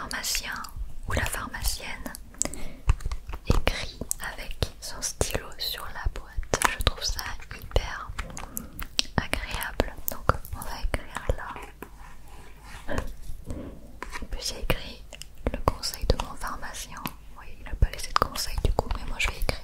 pharmacien ou la pharmacienne écrit avec son stylo sur la boîte. Je trouve ça hyper agréable. Donc on va écrire là. Et puis j'ai écrit le conseil de mon pharmacien. Oui, il n'a pas laissé de conseil du coup, mais moi je vais écrire.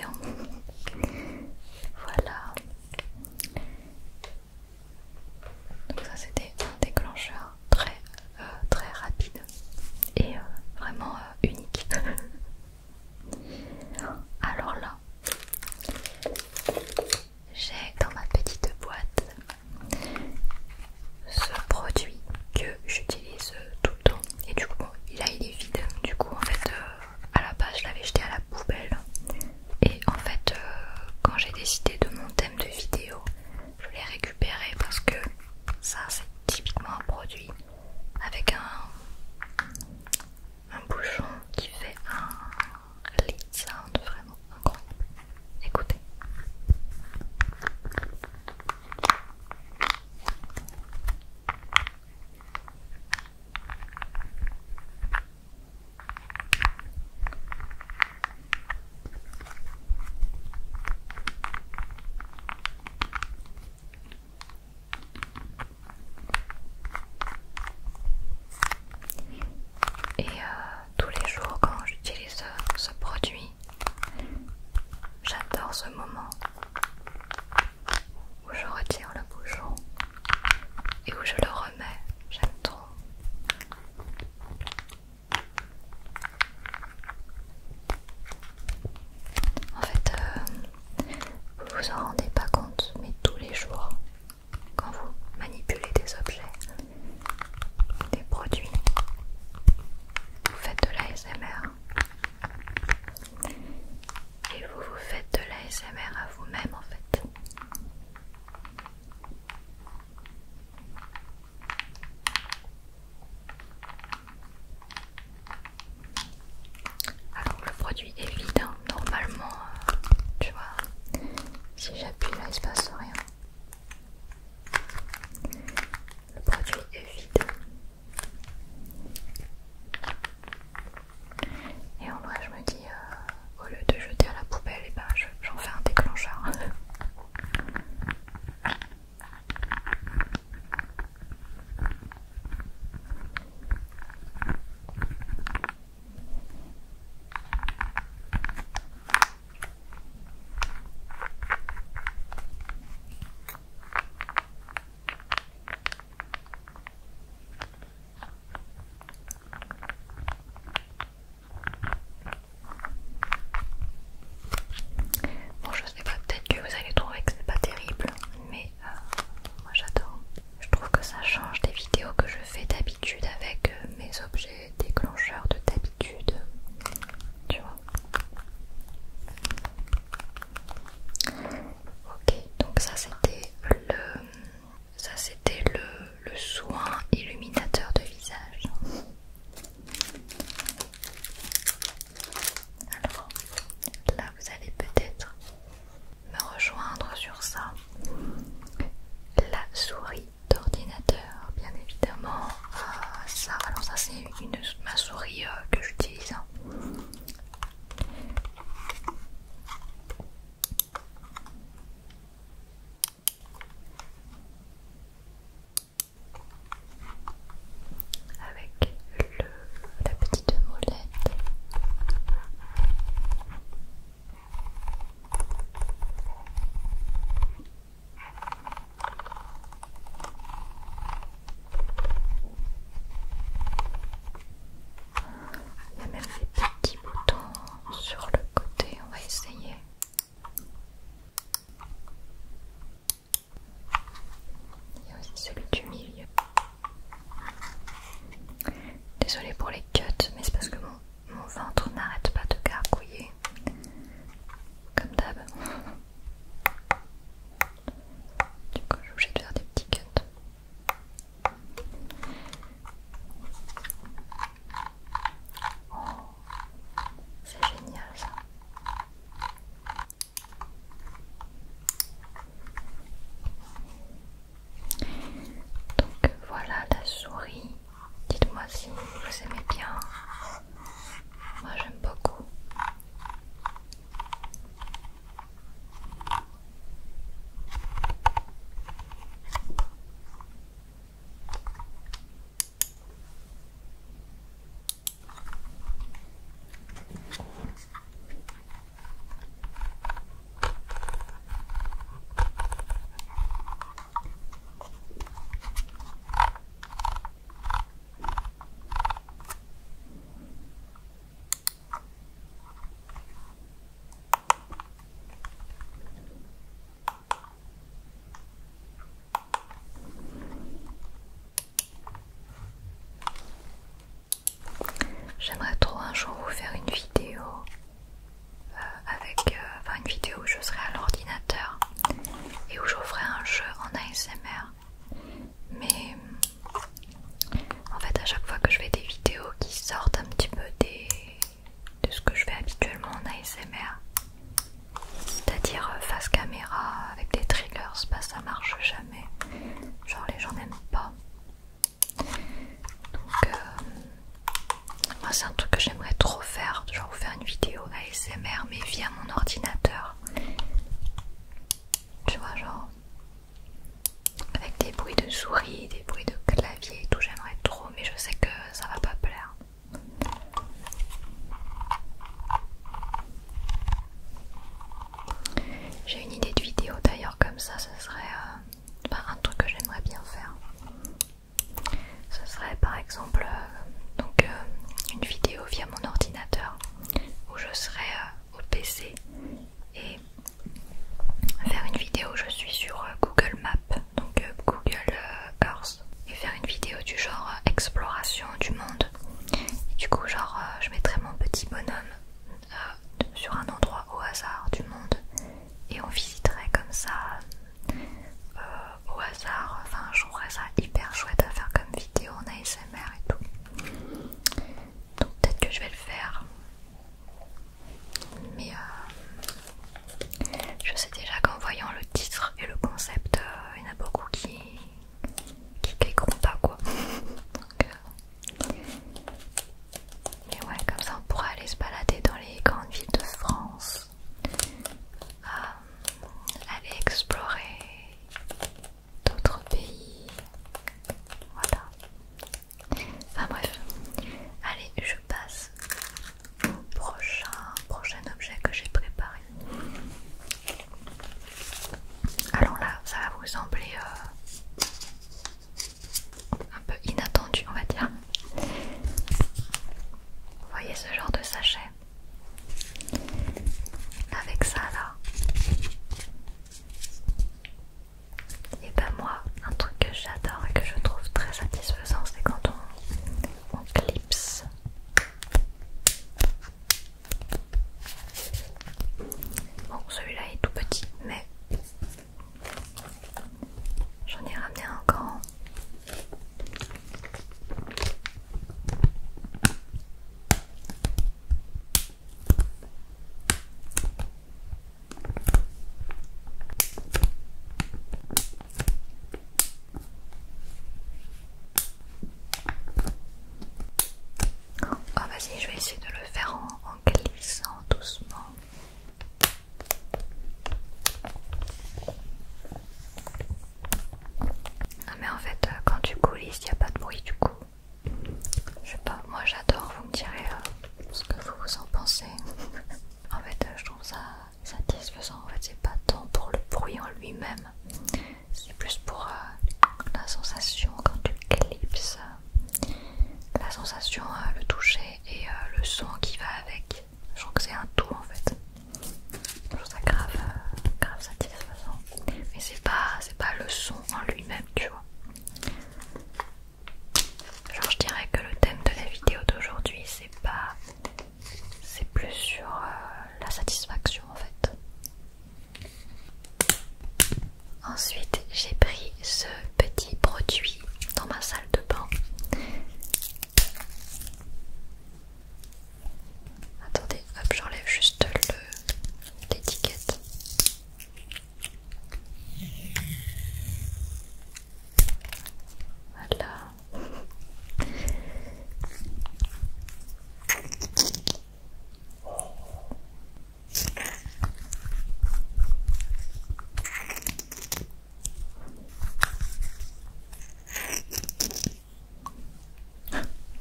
bien. Voilà. Donc ça c'était un déclencheur très rapide et vraiment unique. Alors là, j'ai dans ma petite boîte ce produit que j'utilise tout le temps et du coup bon, là il est vide. Du coup en fait à la base je l'avais jeté à la poubelle et en fait quand j'ai décidé de mon thème de vidéo je l'ai récupéré parce que ça c'est typiquement un produit avec un bouchon qui fait un lid sound vraiment incroyable. Écoutez. Et tous les jours quand j'utilise ce produit, j'adore ce moment où je retire le bouchon et où je le remets. J'aime trop. En fait, vous vous en rendez pas compte, mais tous les jours, quand vous manipulez des objets, des produits, vous faites de l'ASMR. Et vous vous faites de l'ASMR à vous-même en fait. Alors le produit est vide, hein. Normalement, tu vois, si j'appuie là il se passe rien. Le produit est vide. Et en vrai je me dis, au lieu de jeter à la poubelle, et ben j'en fais un déclencheur. Bon, je sais pas, peut-être que vous allez trouver que c'est pas terrible, mais moi j'adore. Je trouve que ça change des vidéos que je fais d'habitude avec mes objets déclencheurs de d'habitude. Tu vois. Ok, donc ça c'était le soin illuminateur de visage. Alors là vous allez peut-être me rejoindre sur ça. La souris d'ordinateur, bien évidemment. Alors ça c'est ma souris que j'utilise. Avec la petite molette. Il y a même des petits boutons sur le côté, on va essayer. Il y a aussi celui du milieu. Désolée pour les cuts, mais c'est parce que mon ventre n'arrête pas de gargouiller. Comme d'hab. Du coup, je suis obligée de faire des petits cuts. Oh, c'est génial ça. Donc voilà la souris. Dites-moi si vous aimez bien. Moi j'aime beaucoup. Moi c'est un truc que j'aimerais trop faire, genre vous faire une vidéo ASMR mais via mon ordinateur. Tu vois, genre avec des bruits de souris, des bruits de clavier et tout, j'aimerais trop, mais je sais que ça va pas plaire. J'ai une idée de vidéo d'ailleurs comme ça, ce serait un truc que j'aimerais bien faire. Ce serait par exemple une vidéo via mon ordinateur où je serais au PC et faire une vidéo où je suis sur Google Maps, donc Google Earth, et faire une vidéo du genre exploration du monde. Et du coup genre je mettrais mon petit bonhomme sur un endroit au hasard du monde et on visiterait comme ça au hasard. Enfin je trouverais ça hyper chouette à faire comme vidéo en ASMR et tout. Donc peut-être que je vais le faire, mais je sais déjà qu'en voyant le titre et le concept, il y en a beaucoup qui cliqueront pas quoi. Donc, mais ouais, comme ça on pourra aller se balader dans les grandes villes de France, aller explorer d'autres pays, voilà. Enfin bref, allez, je passe au prochain objet que j'ai préparé. Alors là, ça va vous sembler un peu inattendu, on va dire. Vous voyez ce genre de sachet? Avec ça là. Et ben moi, un truc que j'adore et que je trouve très satisfaisant, c'est quand on clipse. Bon, celui-là est tout petit, mais j'en ai ramené un grand. Ah vas-y, je vais essayer de le faire en glissant doucement. Ah mais en fait quand tu coulisses il n'y a pas de bruit du coup. Je sais pas, moi j'adore, vous me direz ce que vous en pensez. En fait je trouve ça satisfaisant, en fait c'est pas tant pour le bruit en lui-même, c'est plus pour la sensation quand tu clipses, la sensation, le toucher et le son qui va avec. Je trouve que c'est un tout en fait. Je trouve ça grave satisfaisant. Mais c'est pas le son en lui-même, tu vois. Genre je dirais que le thème de la vidéo d'aujourd'hui c'est plus sur la satisfaction en fait. Ensuite j'ai pris ce petit produit dans ma salle de bain. Attendez, hop, j'enlève juste l'étiquette. Voilà.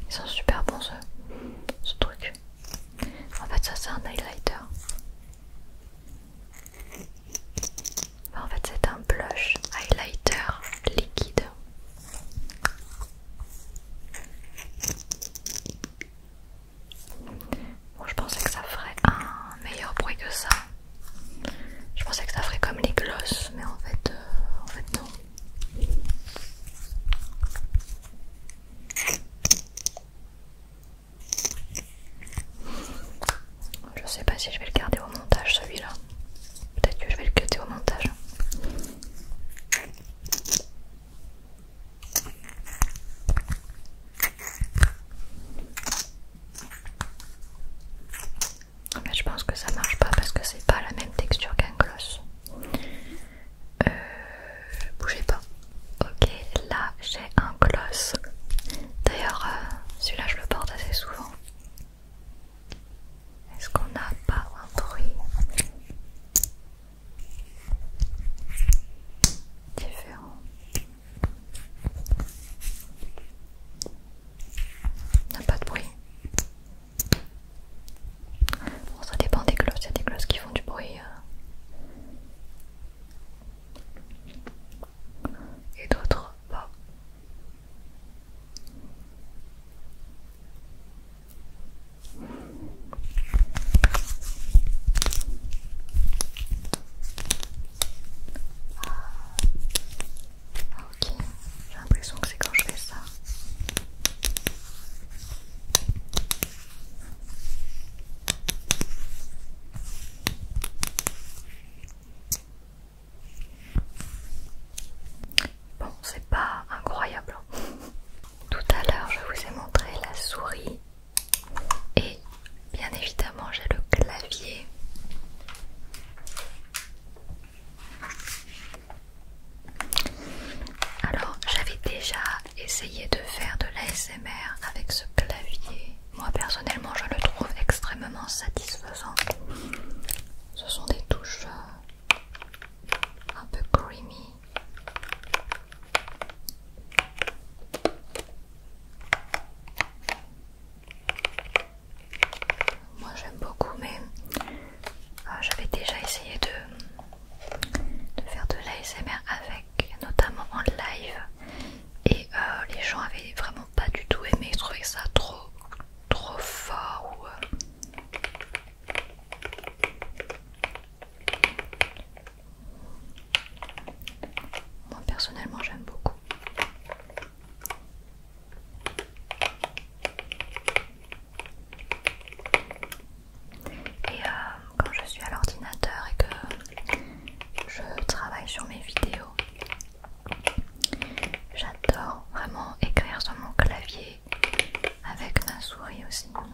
Ils sont super bons ce truc. En fait ça c'est un highlighter. En fait c'est un blush highlighter liquide. Bon, je pensais que ça ferait un meilleur bruit que ça. Je pensais que ça ferait comme les glosses, mais en fait non. Je sais pas si je vais le garder au montage celui-là. Peut-être que je vais le cutter au montage. Mais je pense que ça marche pas parce que c'est pas la même texture qu'un gloss. Bougez pas. Ok, là j'ai un gloss. D'ailleurs celui-là je le porte assez souvent.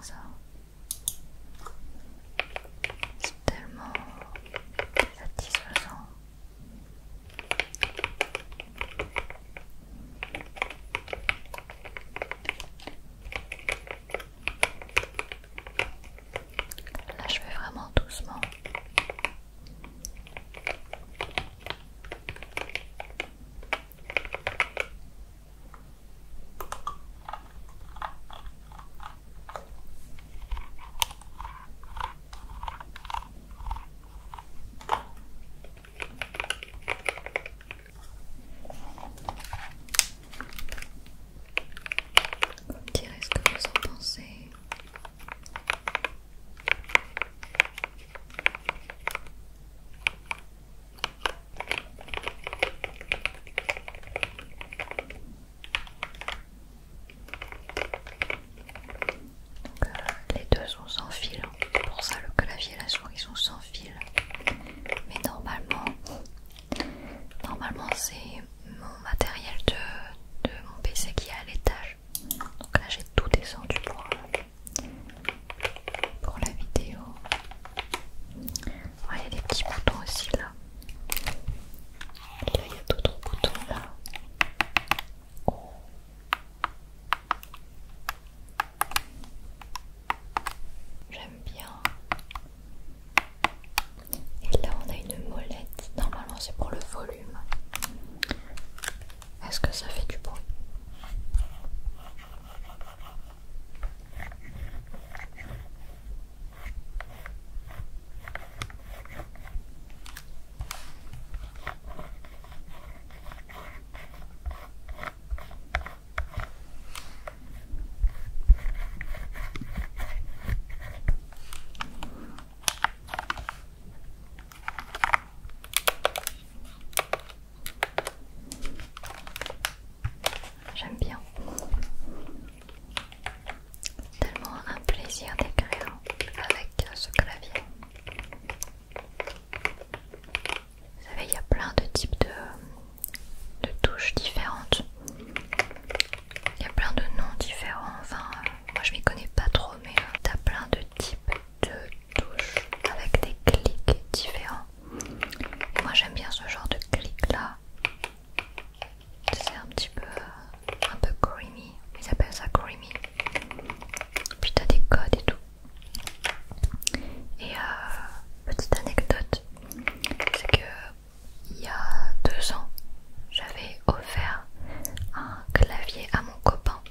ça. C'est tellement satisfaisant. Là, je vais vraiment doucement. Direz ce que vous en pensez. Les deux sont sans fil. Pour ça, le clavier et la souris sont sans fil. Mais normalement c'est mon matériel de mon PC qui est à l'étage. Donc là, j'ai tout descendu pour la vidéo. Il y a des petits boutons aussi là. Et là, il y a d'autres boutons là. Oh. J'aime bien. Et là, on a une molette. Normalement, c'est pour le volume. Est-ce que ça fait du bruit? J'aime bien. Tellement un plaisir d'écrire avec ce clavier. Vous savez, il y a plein de types de touches différentes. Il y a plein de noms différents. Enfin, moi je m'y connais pas trop, mais t'as plein de types de touches avec des clics différents. Et moi j'aime bien ce genre de clics là. C'est un petit peu creamy, ils appellent ça creamy. Puis t'as des codes et tout. Et petite anecdote, c'est que il y a 2 ans, j'avais offert un clavier à mon copain.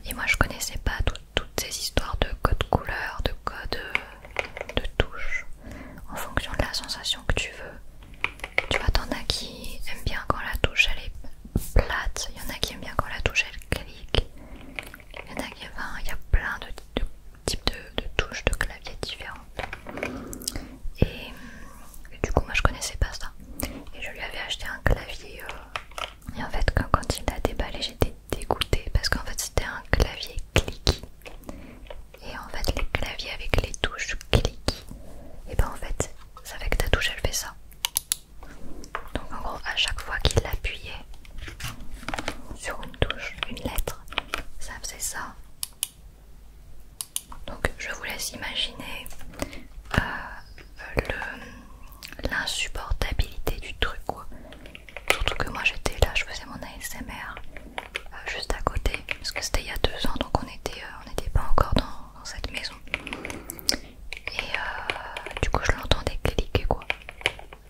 Et moi je connaissais pas toutes ces histoires de code couleur, de code de touche en fonction de la sensation que tu veux. Tu vois, t'en as qui aiment bien quand la touche elle est plate, il y en a qui aiment bien quand la touche elle clique, il y en a qui, enfin, il y a plein de types de touches de clavier différentes. Et du coup moi je connaissais pas ça. Et je lui avais acheté un clavier et en fait quand il l'a déballé j'étais dégoûtée parce qu'en fait c'était un clavier clicky. Et en fait les claviers avec les touches clicky, et ben en fait c'est avec ta touche elle fait ça. Donc en gros à chaque fois qu'il appuyait sur une touche, une lettre, ça faisait ça. Donc je vous laisse imaginer l'insupportabilité du truc quoi. Surtout que moi j'étais là, je faisais mon ASMR juste à côté, parce que c'était il y a 2 ans, donc on n'était pas encore dans cette maison. Et du coup je l'entendais cliquer quoi.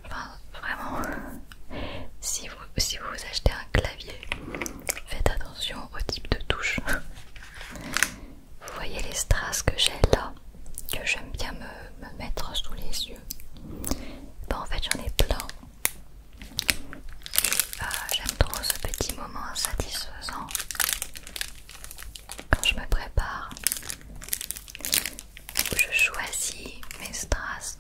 Enfin vraiment, si vous achetez un clavier, faites attention au type de touche. Vous voyez les strass que j'ai là, que j'aime bien me mettre sous les yeux. Ben en fait j'en ai plein. Et j'aime trop ce petit moment satisfaisant quand je me prépare. Je choisis mes strass.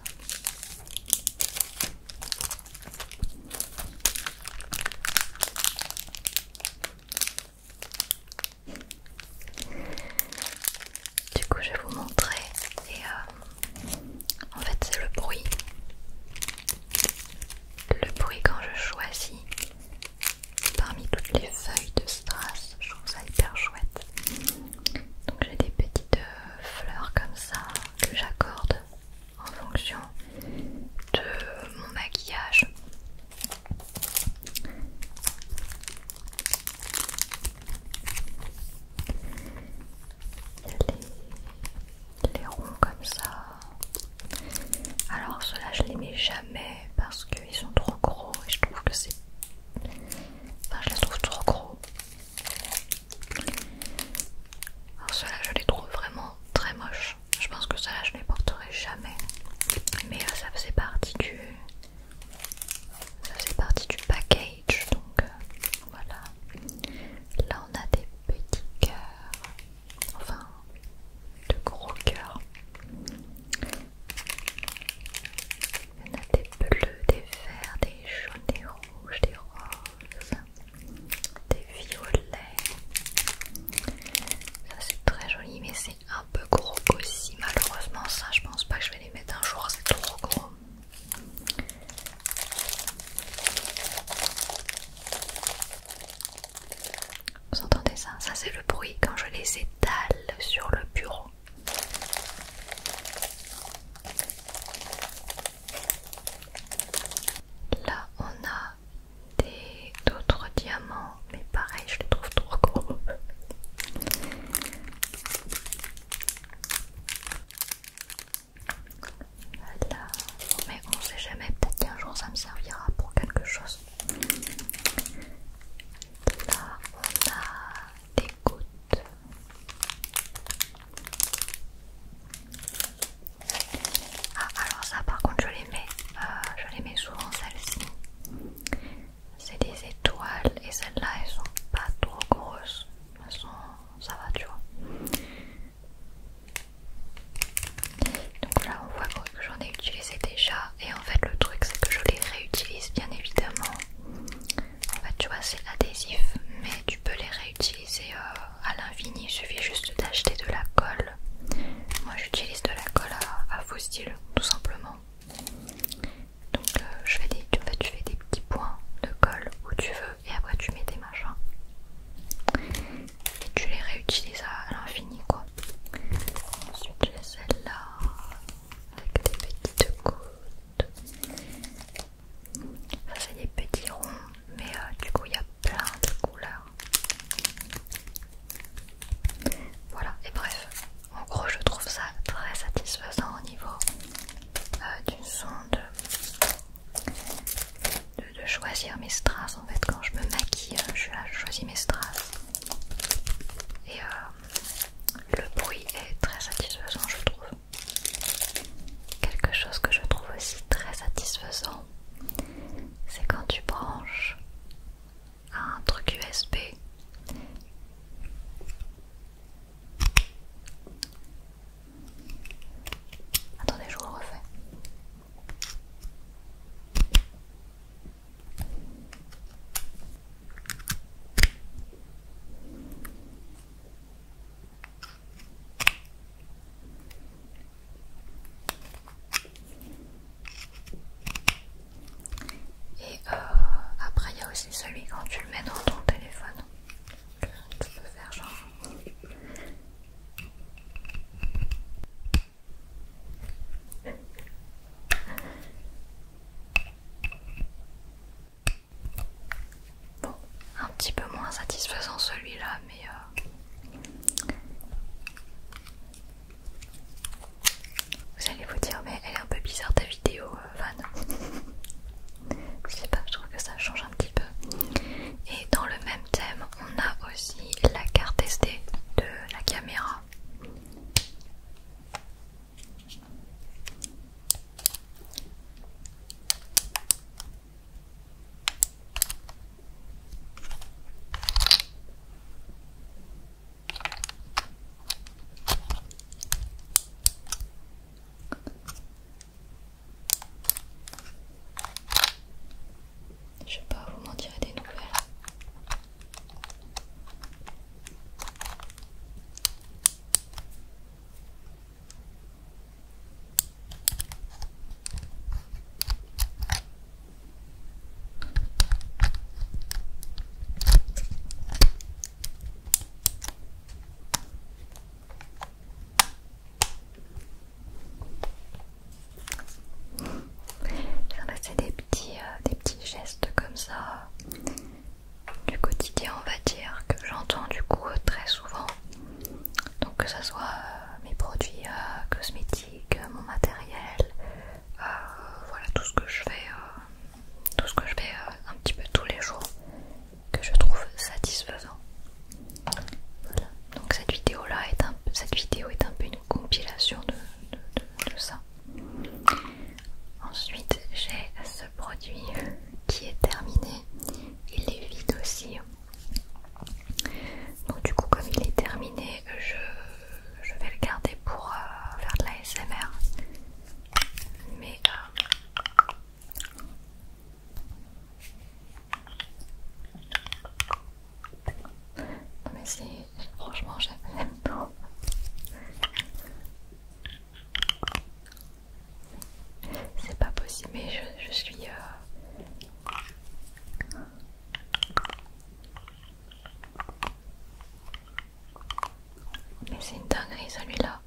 celui-là.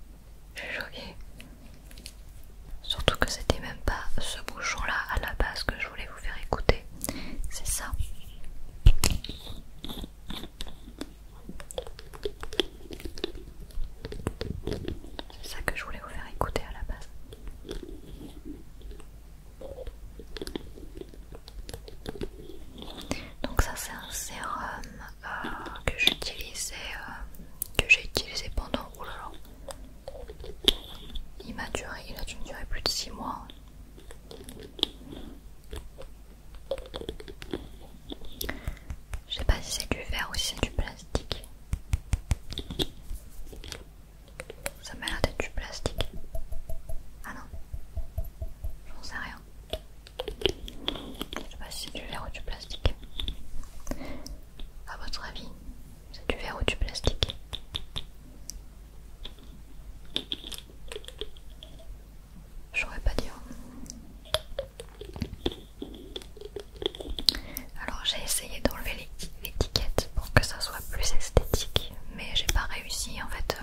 Je suis choquée. Surtout que c'était même pas ce bouchon là à la base que je voulais vous faire écouter. C'est ça. C'est ça que je voulais vous faire écouter à la base. Donc ça c'est un sérum que j'ai utilisé pendant, oh là là, il a dû me durer plus de 6 mois. Je sais pas si c'est du verre ou si c'est du plastique. Ça m'a l'air d'être du plastique. Ah non, j'en sais rien. Je sais pas si c'est du verre ou du plastique. À votre avis, c'est du verre ou du plastique? Je saurais pas dire. Alors j'ai essayé d'enlever l'étiquette pour que ça soit plus esthétique, mais j'ai pas réussi en fait.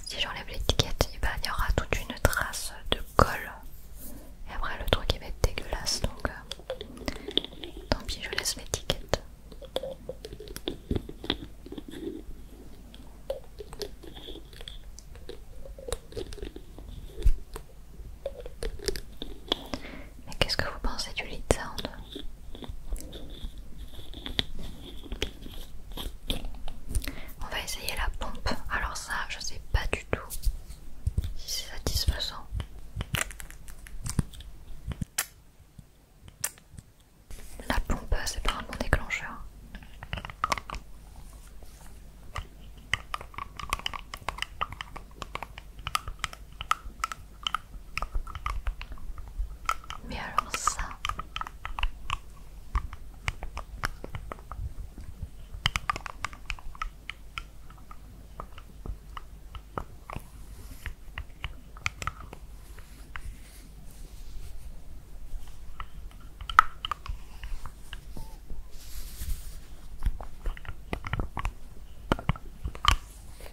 Si j'enlève l'étiquette, il y aura toute une trace de colle et après le truc il va être dégueulasse, donc tant pis, je laisse l'étiquette. Mais qu'est-ce que vous pensez du Lid Sound? On va essayer la pompe. Alors ça, je sais pas du tout si c'est satisfaisant. La pompe, c'est pas un bon déclencheur. Mais alors ça...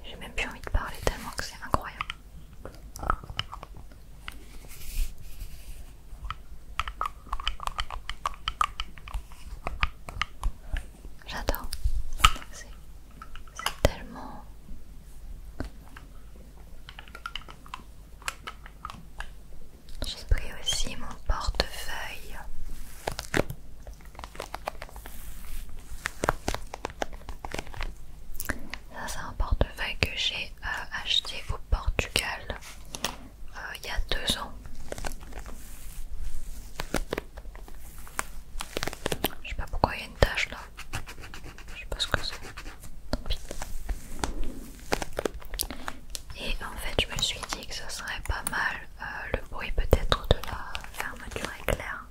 J'ai même plus envie de parler tellement que c'est incroyable. J'adore. C'est tellement... J'ai pris aussi mon portefeuille. Ça c'est un portefeuille que j'ai acheté au Portugal il y a 2 ans. Je sais pas pourquoi il y a une tache là. Je sais pas ce que c'est. Tant pis. Et en fait je me suis dit que ce serait pas mal le bruit peut-être de la fermeture éclair.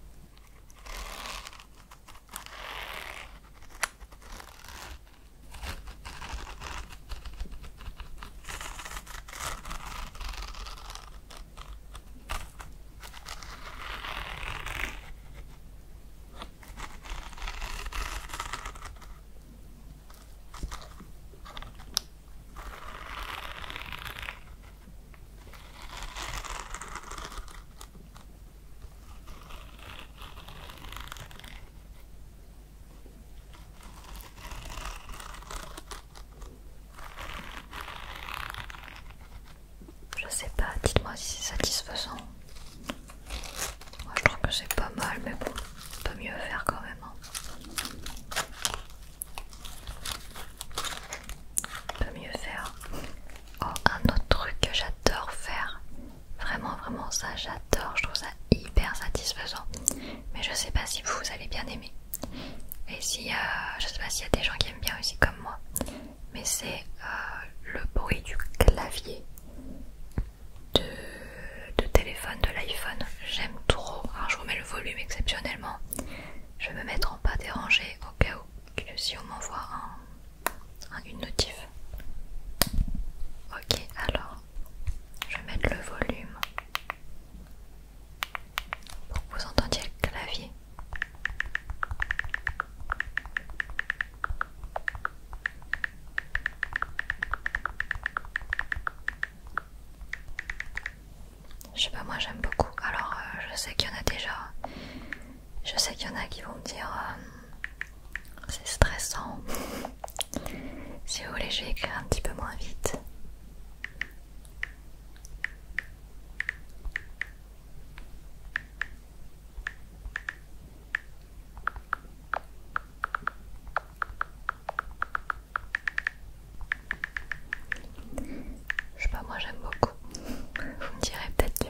Je sais pas, dites-moi si c'est satisfaisant. Moi je trouve que c'est pas mal, mais bon, on peut mieux faire quand même. On peut mieux faire. Oh, un autre truc que j'adore faire. Vraiment ça j'adore, je trouve ça hyper satisfaisant. Mais je sais pas si vous allez bien aimer. Et si, je sais pas s'il y a des gens qui aiment bien aussi comme moi. Mais c'est le bruit du clavier de téléphone, de l'iPhone. J'aime trop. Alors je vous mets le volume exceptionnellement. Je vais me mettre en pas dérangé au cas où que si on m'envoie une notif. Ok, alors je vais mettre le volume Je sais pas, moi j'aime beaucoup. Alors je sais qu'il y en a déjà. Je sais qu'il y en a qui vont me dire c'est stressant. Si vous voulez, je vais écrire un petit peu moins vite. Je sais pas, moi j'aime beaucoup. Vous me direz peut-être que...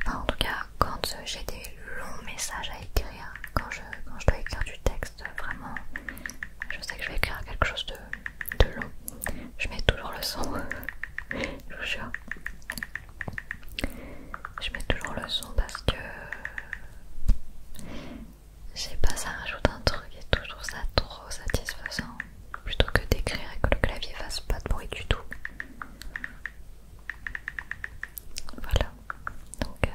Enfin, en tout cas, quand j'ai des longs messages à écrire, quand je dois écrire du texte, vraiment, je sais que je vais écrire quelque chose de long. Je mets toujours le son, je vous jure. Je mets toujours le son parce que... Je sais pas, ça rajoute un truc et tout, je trouve ça trop satisfaisant. Plutôt que d'écrire et que le clavier fasse pas de bruit du tout. Voilà, donc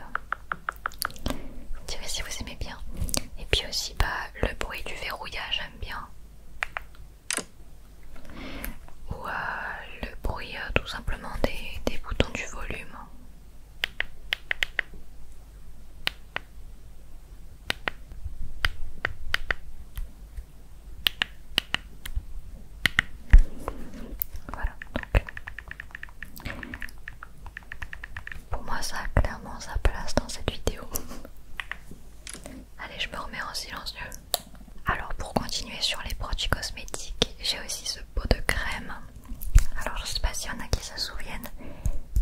vous me direz si vous aimez bien. Et puis aussi le bruit du verrouillage, j'aime bien. Ou le bruit tout simplement des boutons du volume. Voilà, donc pour moi ça a clairement sa place dans cette vidéo. Allez, je me remets en silencieux. Alors pour continuer sur les produits cosmétiques, j'ai aussi ce pot de crème. Alors je sais pas s'il y en a qui se souviennent,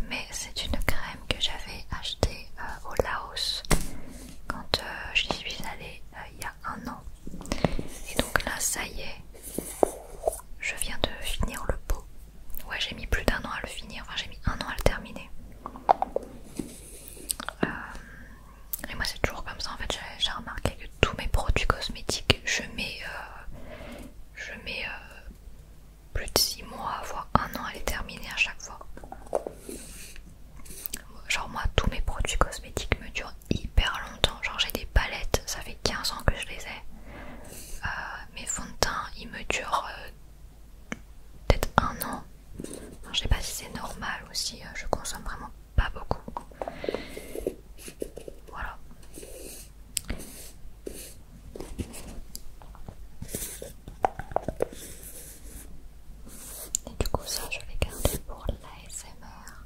mais c'est une crème que j'avais achetée au Laos quand j'y suis allée il y a 1 an. Et donc là ça y est, je viens de finir le pot. Ouais, j'ai mis plus d'1 an à le finir, enfin j'ai mis 1 an à le terminer. Et moi c'est toujours comme ça en fait, j'ai remarqué que tous mes produits cosmétiques, je mets plus de 6 mois, voire 1 an à les terminer à chaque fois. Genre moi tous mes produits cosmétiques me durent hyper longtemps. Genre j'ai des palettes, ça fait 15 ans que je les ai. Mes fonds de teint ils me durent peut-être 1 an. Enfin, je sais pas si c'est normal ou si je consomme vraiment pas beaucoup. Voilà. Et du coup ça je l'ai gardé pour l'ASMR.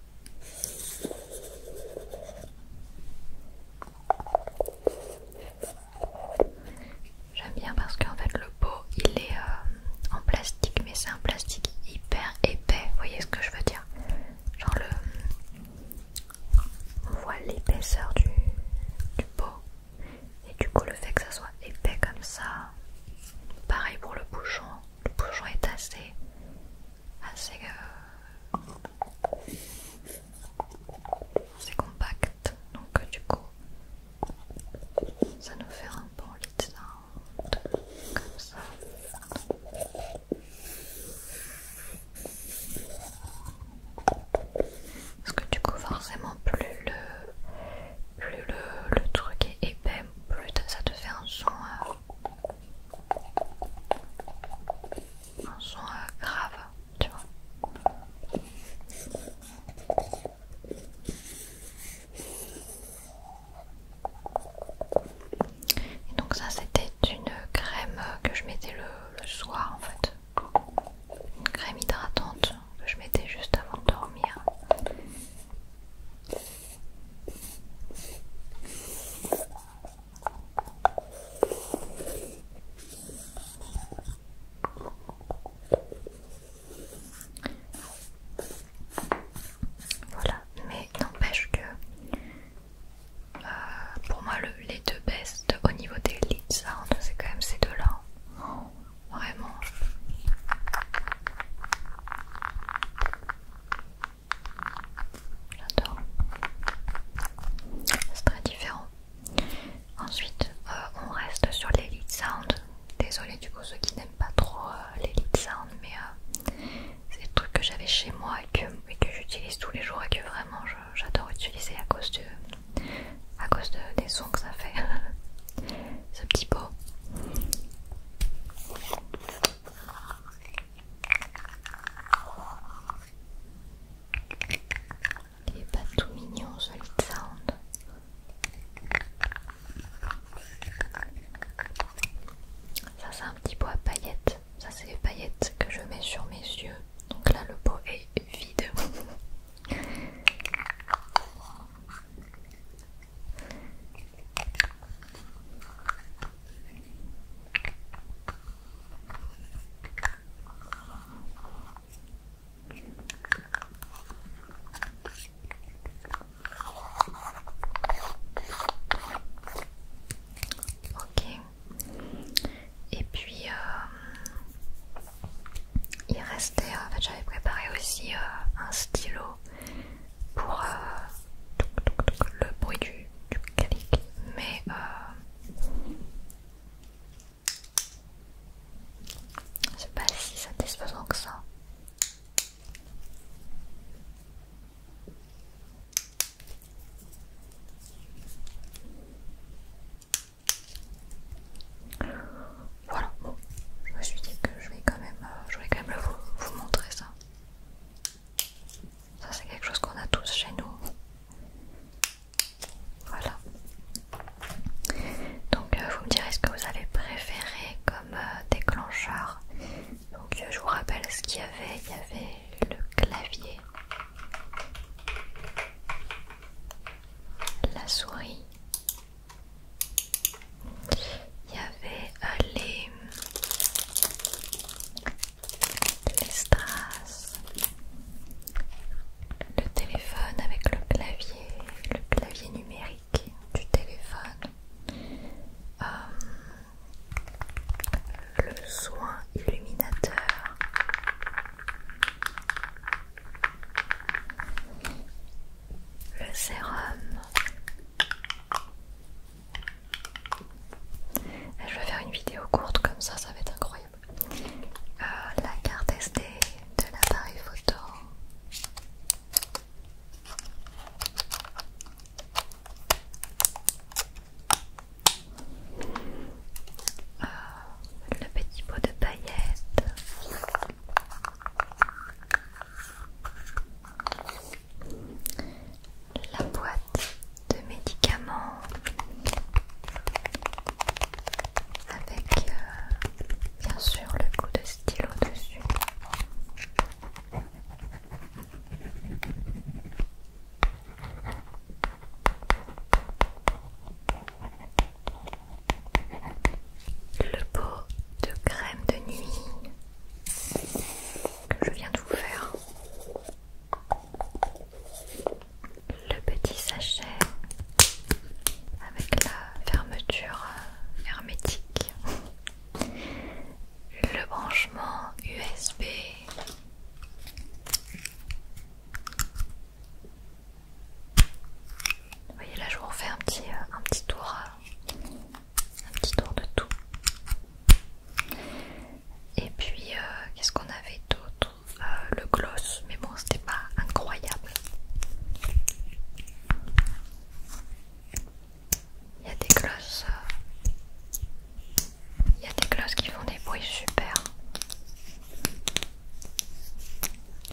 J'aime bien parce qu'en fait le pot il est en plastique, mais c'est un plastique hyper épais, vous voyez ce que je veux dire? Genre on voit l'épaisseur du pot, et du coup le fait que ça soit épais comme ça, pareil pour le bouchon est assez compact, donc du coup ça nous fait un bon lit sound comme ça. Parce que du coup forcément plus le truc est épais, plus ça te fait un son grave, tu vois. Et donc ça c'était une crème que je mettais le soir en fait. Une crème hydratante que je mettais juste avant de dormir. Voilà, mais n'empêche que pour moi les deux best au niveau des lead sound c'est quand même ces deux-là. Vraiment. J'adore. C'est très différent. Ensuite, on reste sur les lead sound. Désolée du coup ceux qui n'aiment pas trop les lead sound, mais c'est des trucs que j'avais chez moi et que j'utilise tous les jours et que vraiment j'adore utiliser à cause des sons que ça fait. Ce petit pot. Il est pas tout mignon celui-ci. aussi un stylo pour le bruit du clic, mais c'est pas si satisfaisant que ça. Voilà, bon, je me suis dit que je vais quand même vous montrer ça. Ça c'est quelque chose qu'on a tous chez nous. Voilà. Donc vous me direz ce que vous avez préféré comme déclencheur. Donc je vous rappelle ce qu'il y avait. Il y avait le clavier, la souris, il y avait les strass, le téléphone avec le clavier numérique du téléphone, le soin illuminateur, le sérum. Je vais faire une vidéo courte comme ça va être incroyable. La carte SD de l'appareil photo. Le petit pot de paillettes. La boîte de médicaments avec bien sûr le coup de stylo dessus. Le pot de crème de nuit que je viens de vous faire. Le petit sachet avec la fermeture hermétique. Le branchement USB. Vous voyez là je vous refais un petit tour de tout. Et puis qu'est-ce qu'on avait d'autre? Le gloss, mais bon c'était pas incroyable. Il y a des glosses qui font des bruits super.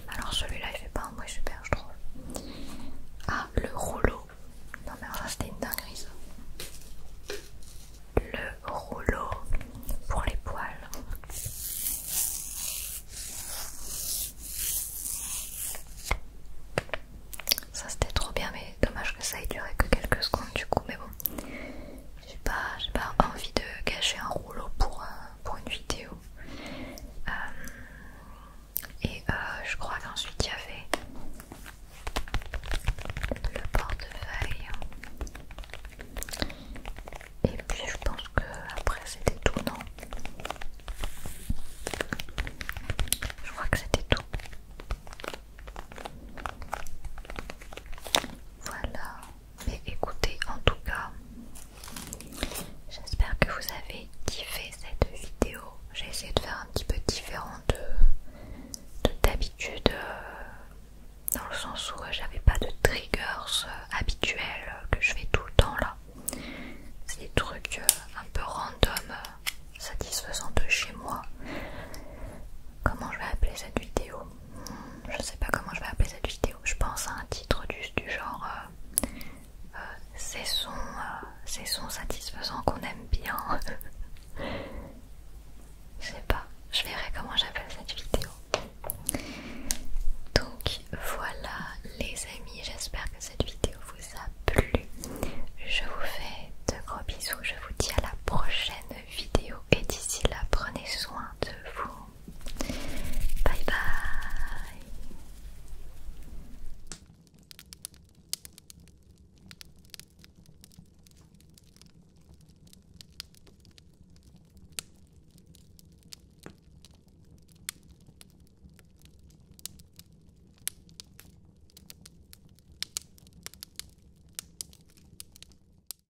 Alors celui-là il fait pas un bruit super je trouve. Ah, le rouleau. Non mais alors c'était une dinguerie ça. Le rouleau pour les poils. Ça c'était trop bien, mais dommage que ça ait duré que quelques secondes du coup, mais bon. J'ai pas envie de gâcher un rouleau pour une vidéo. Et je crois qu'ensuite il y avait le portefeuille. Et puis je pense que après c'était tout, non? Je crois que c'était tout. Voilà. Mais écoutez, en tout cas, j'espère que vous avez kiffé cette vidéo. J'ai essayé de faire un petit peu différent de d'habitude, dans le sens où j'avais pas de triggers habituels que je fais tout le temps là. C'est des trucs un peu random, satisfaisants de chez moi. Comment je vais appeler cette vidéo? Je sais pas comment je vais appeler cette vidéo. Je pense à un titre du genre ces sons satisfaisants qu'on aime bien. Je sais pas, je verrai comment j'appelle cette vidéo. Donc voilà,